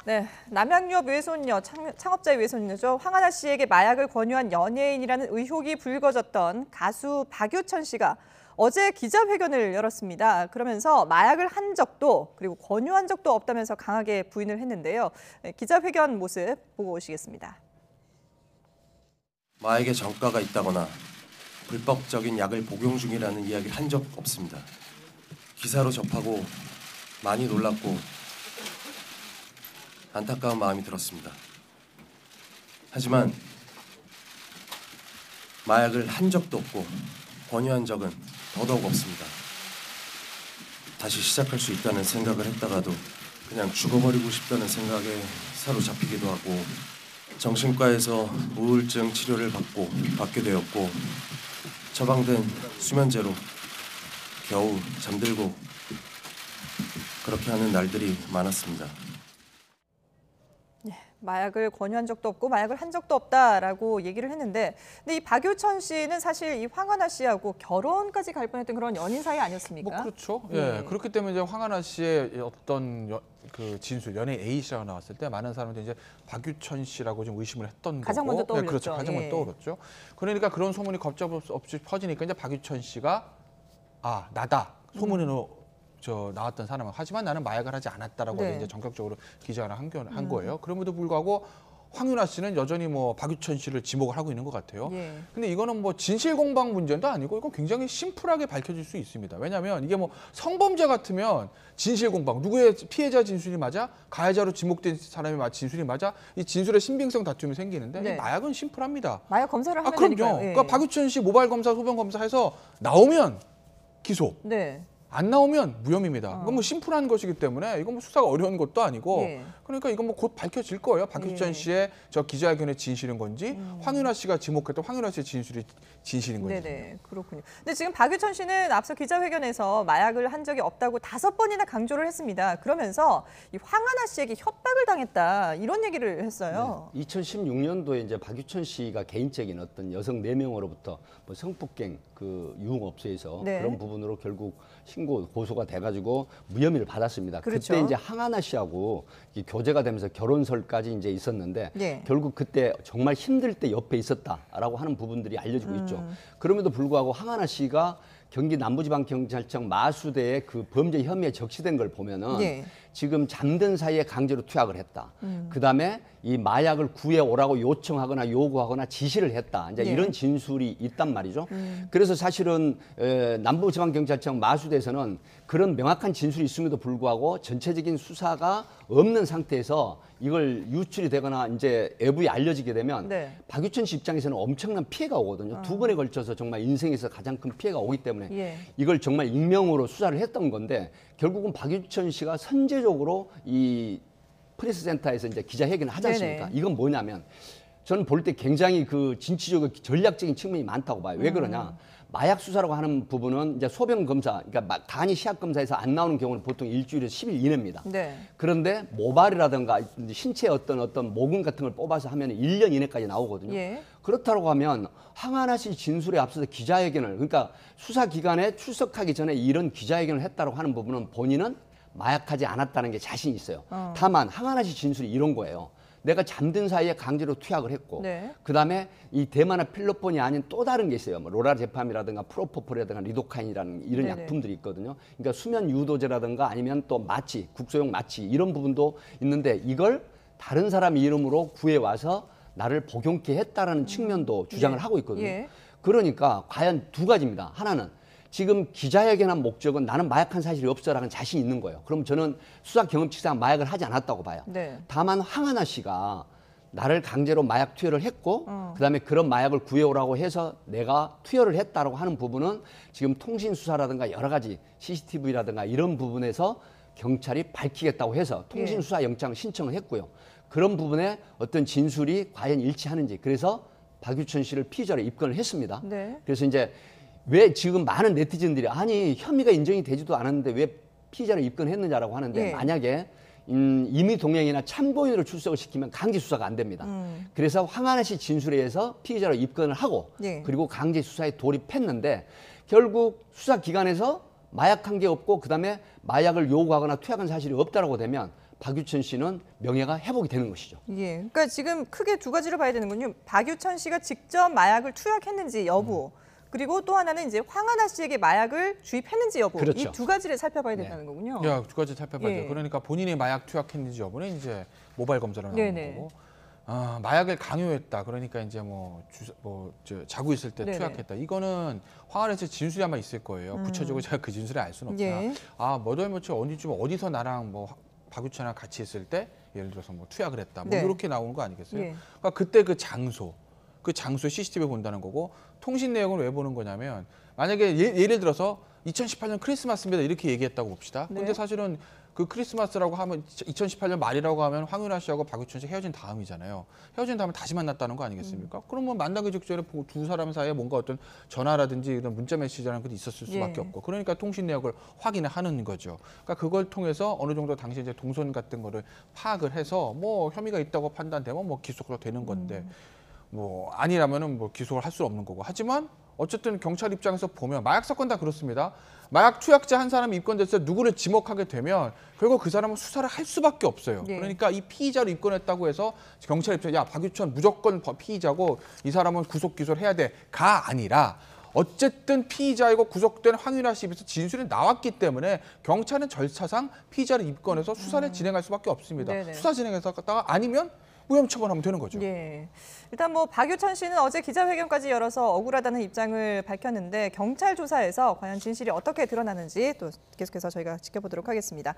네, 남양유업 외손녀, 창업자의 외손녀죠. 황하나 씨에게 마약을 권유한 연예인이라는 의혹이 불거졌던 가수 박유천 씨가 어제 기자회견을 열었습니다. 그러면서 마약을 한 적도 그리고 권유한 적도 없다면서 강하게 부인을 했는데요. 네, 기자회견 모습 보고 오시겠습니다. 마약에 전과가 있다거나 불법적인 약을 복용 중이라는 이야기를 한 적 없습니다. 기사로 접하고 많이 놀랐고 안타까운 마음이 들었습니다. 하지만 마약을 한 적도 없고 권유한 적은 더더욱 없습니다. 다시 시작할 수 있다는 생각을 했다가도 그냥 죽어버리고 싶다는 생각에 사로잡히기도 하고 정신과에서 우울증 치료를 받게 되었고 처방된 수면제로 겨우 잠들고 그렇게 하는 날들이 많았습니다. 마약을 권유한 적도 없고 마약을 한 적도 없다라고 얘기를 했는데, 근데 이 박유천 씨는 사실 이 황하나 씨하고 결혼까지 갈 뻔했던 그런 연인 사이 아니었습니까? 뭐 그렇죠. 예, 그렇기 때문에 이제 황하나 씨의 어떤 그 진술, 연예인 A씨라고 나왔을 때 많은 사람들이 이제 박유천 씨라고 좀 의심을 했던 가장 거고. 먼저 떠올렸죠. 네, 그렇죠. 가장 먼저 떠올랐죠. 그러니까 그런 소문이 겁잡없이 퍼지니까 이제 박유천 씨가 아 나다 소문으로 나왔던 사람은, 하지만 나는 마약을 하지 않았다라고 네. 이제 전격적으로 기자를 한 거예요. 그럼에도 불구하고 황윤아 씨는 여전히 뭐 박유천 씨를 지목을 하고 있는 것 같아요. 예. 근데 이거는 뭐 진실 공방 문제도 아니고 이건 굉장히 심플하게 밝혀질 수 있습니다. 왜냐하면 이게 뭐 성범죄 같으면 진실 공방, 누구의 피해자 진술이 맞아, 가해자로 지목된 사람이 진술이 맞아, 이 진술의 신빙성 다툼이 생기는데 네. 이 마약은 심플합니다. 마약 검사를 하면 그럼요. 되니까요. 예. 그러니까 박유천 씨 모바일 검사, 소변 검사해서 나오면 기소. 네. 안 나오면 무혐의입니다. 이건 뭐 심플한 것이기 때문에 이건 뭐 수사가 어려운 것도 아니고 예. 그러니까 이건 뭐 곧 밝혀질 거예요. 박유천 예. 씨의 저 기자회견의 진실인 건지 황윤아 씨가 지목했던 황윤아 씨의 진술이 진실인 건지. 네네, 그렇군요. 근데 지금 박유천 씨는 앞서 기자회견에서 마약을 한 적이 없다고 5번이나 강조를 했습니다. 그러면서 이 황하나 씨에게 협박을 당했다 이런 얘기를 했어요. 네. 2016년도에 이제 박유천 씨가 개인적인 어떤 여성 4명으로부터 뭐 성폭행 그 유흥업소에서 네. 그런 부분으로 결국 신고 고소가 돼가지고 무혐의를 받았습니다. 그렇죠. 그때 이제 황하나 씨하고 교제가 되면서 결혼설까지 이제 있었는데 네. 결국 그때 정말 힘들 때 옆에 있었다라고 하는 부분들이 알려지고 있죠. 그럼에도 불구하고 황하나 씨가 경기 남부지방경찰청 마수대에 그 범죄 혐의에 적시된 걸 보면은 네. 지금 잠든 사이에 강제로 투약을 했다. 그다음에 이 마약을 구해 오라고 요청하거나 요구하거나 지시를 했다. 이제 네. 이런 진술이 있단 말이죠. 그래서 사실은 남부지방경찰청 마수대에서는 그런 명확한 진술이 있음에도 불구하고 전체적인 수사가 없는 상태에서 이걸 유출이 되거나 이제 외부에 알려지게 되면 네. 박유천 씨 입장에서는 엄청난 피해가 오거든요. 2번에 걸쳐서 정말 인생에서 가장 큰 피해가 오기 때문에 예. 이걸 정말 익명으로 수사를 했던 건데 결국은 박유천 씨가 선제적으로 이 프레스센터에서 이제 기자회견을 하지 않습니까? 네네. 이건 뭐냐면 저는 볼 때 굉장히 그 진취적이고 전략적인 측면이 많다고 봐요. 왜 그러냐? 마약 수사라고 하는 부분은 이제 소변 검사, 그러니까 간이 시약 검사에서 안 나오는 경우는 보통 일주일에서 10일 이내입니다. 네. 그런데 모발이라든가 신체 어떤 모근 같은 걸 뽑아서 하면 1년 이내까지 나오거든요. 예. 그렇다고 하면 황하나 씨 진술에 앞서서 기자회견을, 그러니까 수사 기관에 출석하기 전에 이런 기자회견을 했다고 하는 부분은 본인은 마약하지 않았다는 게 자신 있어요. 다만 황하나 씨 진술이 이런 거예요. 내가 잠든 사이에 강제로 투약을 했고 네. 그다음에 이 대마나 필로폰이 아닌 또 다른 게 있어요. 뭐 로라제팜이라든가 프로포폴이라든가 리도카인이라는 이런 네네. 약품들이 있거든요. 그러니까 수면 유도제라든가 아니면 또 마취, 국소용 마취 이런 부분도 있는데 이걸 다른 사람 이름으로 구해와서 나를 복용케 했다라는 측면도 주장을 예. 하고 있거든요. 예. 그러니까 과연 두 가지입니다. 하나는 지금 기자회견한 목적은 나는 마약한 사실이 없어라는 자신이 있는 거예요. 그럼 저는 수사 경험칙상 마약을 하지 않았다고 봐요. 네. 다만 황하나 씨가 나를 강제로 마약 투여를 했고 그다음에 그런 마약을 구해오라고 해서 내가 투여를 했다라고 하는 부분은 지금 통신 수사라든가 여러 가지 CCTV라든가 이런 부분에서 경찰이 밝히겠다고 해서 통신 수사 영장 신청을 했고요. 그런 부분에 어떤 진술이 과연 일치하는지 그래서 박유천 씨를 피의자로 입건을 했습니다. 네. 그래서 이제 왜 지금 많은 네티즌들이 아니 혐의가 인정이 되지도 않았는데 왜 피의자로 입건했느냐라고 하는데 예. 만약에 임의 동행이나 참고인으로 출석을 시키면 강제 수사가 안 됩니다. 그래서 황하나 씨 진술에 의해서 피의자로 입건을 하고 예. 그리고 강제 수사에 돌입했는데 결국 수사 기관에서 마약한 게 없고 그다음에 마약을 요구하거나 투약한 사실이 없다라고 되면 박유천 씨는 명예가 회복이 되는 것이죠. 예. 그러니까 지금 크게 두 가지를 봐야 되는군요. 박유천 씨가 직접 마약을 투약했는지 여부. 그리고 또 하나는 이제 황하나 씨에게 마약을 주입했는지 여부. 그렇죠. 이 두 가지를 살펴봐야 된다는 거군요. 야, 두 가지 살펴봐야죠. 예. 그러니까 본인이 마약 투약했는지 여부는 이제 모바일 검사로 나오는 네네. 거고. 마약을 강요했다. 그러니까 이제 자고 있을 때 네네. 투약했다. 이거는 황하나 씨 진술이 아마 있을 거예요. 구체적으로 제가 그 진술을 알 수는 없으나 예. 뭐덜며칠 언제쯤 어디서 나랑 박유천이랑 같이 있을 때 예를 들어서 투약을 했다. 네. 이렇게 나오는 거 아니겠어요? 예. 그러니까 그때 그 장소 CCTV 본다는 거고 통신 내역을 왜 보는 거냐면 만약에 예를 들어서 2018년 크리스마스입니다 이렇게 얘기했다고 봅시다. 네. 근데 사실은 그 크리스마스라고 하면 2018년 말이라고 하면 황윤아 씨하고 박유천 씨 헤어진 다음이잖아요. 헤어진 다음에 다시 만났다는 거 아니겠습니까? 그러면 만나기 직전에 두 사람 사이에 뭔가 어떤 전화라든지 이런 문자 메시지라는 것이 있었을 수밖에 예. 없고 그러니까 통신 내역을 확인을 하는 거죠. 그러니까 그걸 통해서 어느 정도 당시 이제 동선 같은 거를 파악을 해서 혐의가 있다고 판단되면 기소가 되는 건데 아니라면은 기소를 할 수 없는 거고. 하지만 어쨌든 경찰 입장에서 보면 마약 사건 다 그렇습니다. 마약 투약자 한 사람이 입건돼서 누구를 지목하게 되면 결국 그 사람은 수사를 할 수밖에 없어요. 예. 그러니까 이 피의자로 입건했다고 해서 경찰 입장에 박유천 무조건 피의자고 이 사람은 구속 기소를 해야 돼가 아니라 어쨌든 피의자이고 구속된 황윤아 씨 입에서 진술이 나왔기 때문에 경찰은 절차상 피의자를 입건해서 수사를 진행할 수밖에 없습니다. 네네. 수사 진행해서다가 아니면 무혐의 처벌하면 되는 거죠. 예. 일단 박유천 씨는 어제 기자회견까지 열어서 억울하다는 입장을 밝혔는데 경찰 조사에서 과연 진실이 어떻게 드러나는지 또 계속해서 저희가 지켜보도록 하겠습니다.